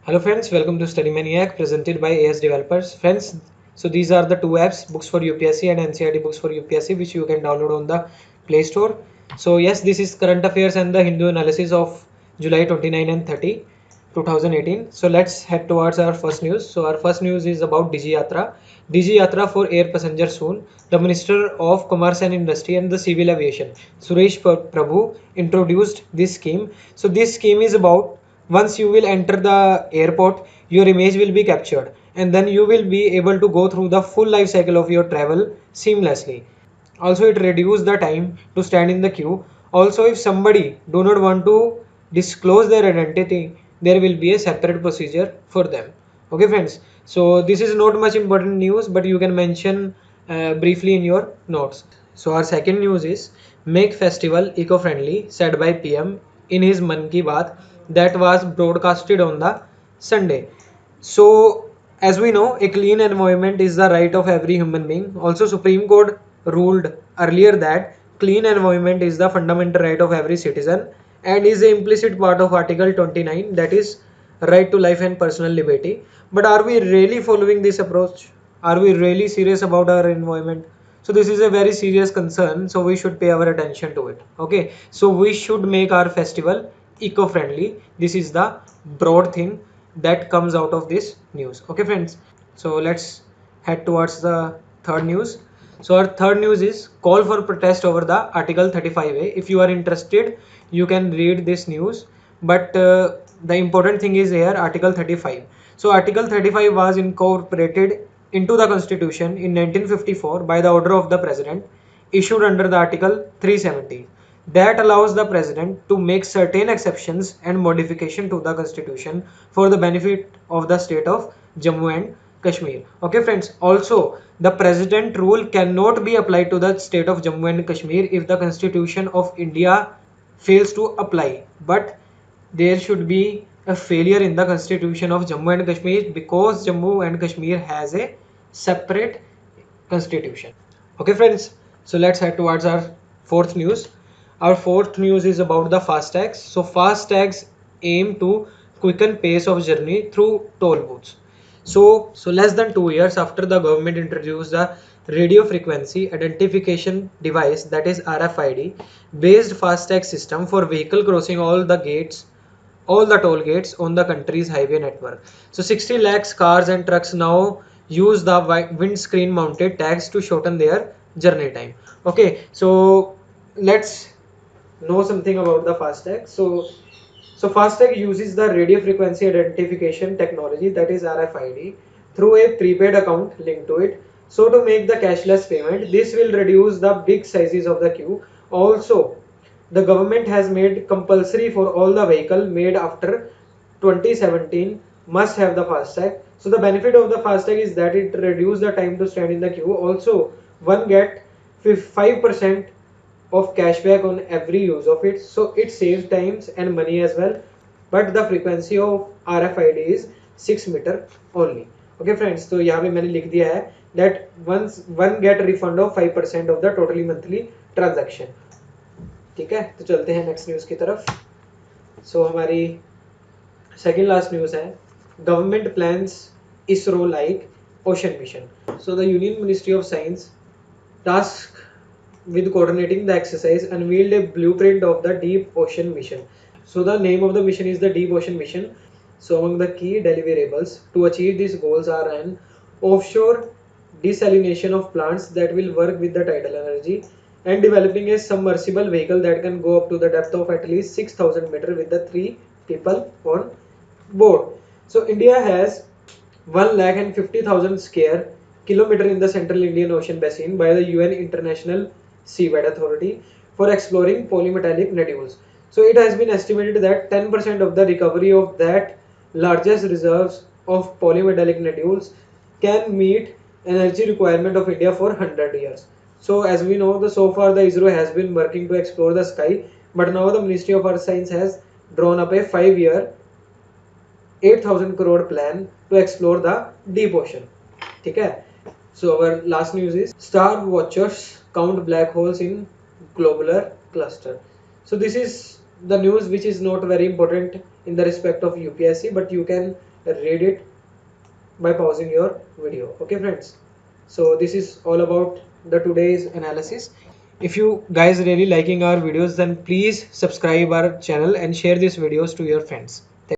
Hello friends, welcome to Study Maniac presented by AS Developers. Friends, so these are the two apps, books for UPSC and NCERT books for UPSC, which you can download on the Play Store. So yes, this is current affairs and the Hindu analysis of July 29 and 30, 2018. So let's head towards our first news. So our first news is about Digi Yatra. Digi Yatra for air passenger soon. The Minister of Commerce and Industry and the Civil Aviation, Suresh Prabhu, introduced this scheme. So this scheme is about once you will enter the airport, your image will be captured and then you will be able to go through the full life cycle of your travel seamlessly. Also, it reduces the time to stand in the queue. Also, if somebody do not want to disclose their identity, there will be a separate procedure for them. Okay friends, so this is not much important news, but you can mention briefly in your notes. So our second news is make festival eco-friendly, said by PM in his Man Ki Baat that was broadcasted on the Sunday. So as we know, a clean environment is the right of every human being. Also, Supreme Court ruled earlier that clean environment is the fundamental right of every citizen and is an implicit part of Article 29, that is right to life and personal liberty. But are we really following this approach? Are we really serious about our environment? So this is a very serious concern, so we should pay our attention to it. Okay, so we should make our festival eco-friendly. This is the broad thing that comes out of this news. Okay friends, so let's head towards the third news. So our third news is call for protest over the Article 35A. If you are interested, you can read this news, but the important thing is here Article 35. So Article 35 was incorporated into the Constitution in 1954 by the order of the President, issued under the Article 370, that allows the President to make certain exceptions and modification to the Constitution for the benefit of the state of Jammu and Kashmir. Okay friends, also the President rule cannot be applied to the state of Jammu and Kashmir if the Constitution of India fails to apply, but there should be a failure in the Constitution of Jammu and Kashmir because Jammu and Kashmir has a separate constitution. Okay friends, so let's head towards our fourth news. Our fourth news is about the FASTags. So FASTags aim to quicken pace of journey through toll booths. So less than 2 years after the government introduced the radio frequency identification device, that is RFID based FASTag system for vehicle crossing all the toll gates on the country's highway network. So 60 lakhs cars and trucks now use the windscreen mounted tags to shorten their journey time. Okay, so let's know something about the FASTag. So FASTag uses the radio frequency identification technology, that is RFID, through a prepaid account linked to it. So to make the cashless payment, this will reduce the big sizes of the queue. Also, the government has made compulsory for all the vehicle made after 2017 must have the FASTag. So the benefit of the FASTag is that it reduces the time to stand in the queue. Also, one get 5% of cashback on every use of it, so it saves times and money as well. But the frequency of RFID is 6 meter only. Okay friends, तो यहाँ पे मैंने लिख दिया है that once one get refund of 5% of the totally monthly transaction. ठीक है, तो चलते हैं नेक्स्ट न्यूज की तरफ. सो हमारी सेकेंड लास्ट न्यूज है government plans ISRO like ocean mission. So the union ministry of science task with coordinating the exercise unveiled a blueprint of the deep ocean mission. So the name of the mission is the deep ocean mission. So among the key deliverables to achieve these goals are an offshore desalination of plants that will work with the tidal energy, and developing a submersible vehicle that can go up to the depth of at least 6,000 meters with the 3 people on board. So India has 1,50,000 square kilometer in the central Indian Ocean basin by the UN International Seabed Authority for exploring polymetallic nodules. So it has been estimated that 10% of the recovery of that largest reserves of polymetallic nodules can meet energy requirement of India for 100 years. So as we know, so far the ISRO has been working to explore the sky, but now the Ministry of Earth Science has drawn up a 5-year 8,000 crore plan to explore the deep ocean. ठीक है. So our last news is star watchers count black holes in globular cluster. So this is the news which is not very important in the respect of UPSC, but you can read it by pausing your video. Okay friends, so this is all about the today's analysis. If you guys really liking our videos, then please subscribe our channel and share these videos to your friends.